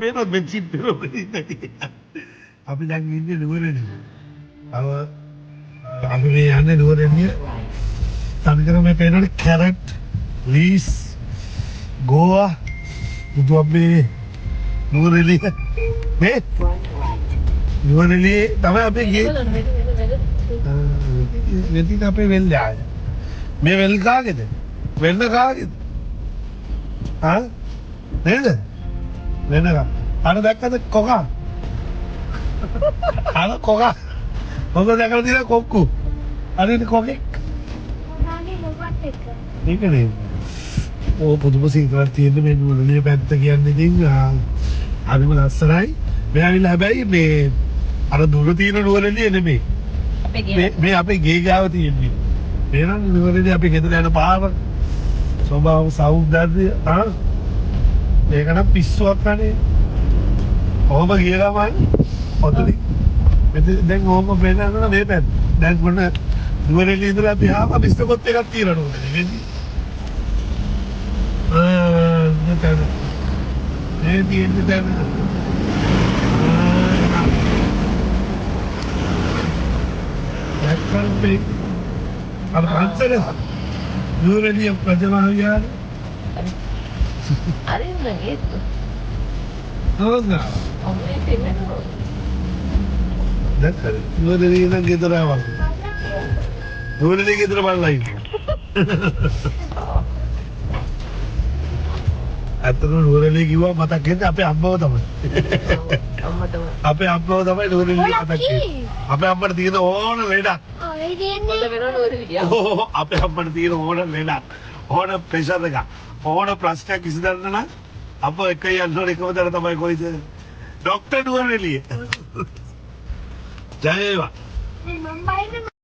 Pero bensin pero අපි දැන් ඉන්නේ නුවරදී. අපි මේ යන්නේ නුවරදී. තනිකර මේ පේනවනේ කැරට්, ලීස්, ගෝවා, බුදු අපි නුවරදී මේ නුවරදී තමයි අපි ගියේ. වෙතින් අපේ වෙල්ල ආයේ. මේ වෙල් කාගේද? වෙන්න කාගේද? ආ? නේද? වෙනකම්. අර දැක්කද කොකා? අර කොකා. ඔබ දැකලා තියෙන කොක්කු. අර කොකෙක්. ඒකනේ. ඕ පුදුම සීතලක් තියෙන මේ නුවරදී පැත්ත කියන්නේ ඉතින් හරිම ලස්සනයි. මේ ඇවිල්ලා හැබැයි මේ අර දුර තියෙන නුවරදී නෙමෙයි. මේ අපේ ගේ ගාව තියෙන්නේ. මේනම් නුවරදී අපි ගෙදර යන පාර ස්වභාව සෞන්දර්යය ඒක නම් පිස්සුවක් අනේ. ඔහොම ගිය ගමන් ඔතන දැන් ඔහොම වෙනකන් මේ පැත්ත. දැන් මොන නුවරදී ඉඳලා අපි ආව බිස්කොත් එකක් තියනවා නේද? නේද? මේ තියෙන්නේ දැන් දැක්කම මේ අර පන්සල නුවරදී ප්‍රජා විහාර අරින්න ගේතු. නෝනා ඔන්නේ පෙන්නනවා. දැක්කද? නුවරදී ඉඳන් ගෙදර ආවා. නුවරදී ගෙදර බලලා ඉන්නේ. අතන නුවරදී කිව්වා මතක් වෙන්නේ අපේ අම්මව තමයි. අම්මා තමයි. අපේ අම්මව තමයි නුවරදී මතක් වෙන්නේ. අපේ අම්මට තියෙන ඕන ලෙඩක්. මොකද වෙනව නුවරදී? අපේ අම්මට තියෙන ඕන ලෙඩක්. ඕන ප්‍රෙෂර් එකක්. ඕන ප්‍රශ්නයක් විසඳන්න නම් අප එක යන්න ඕන එකම දර තමයි කොයිද? ડોක්ටර් නුවරඑළිය. ජය වේවා.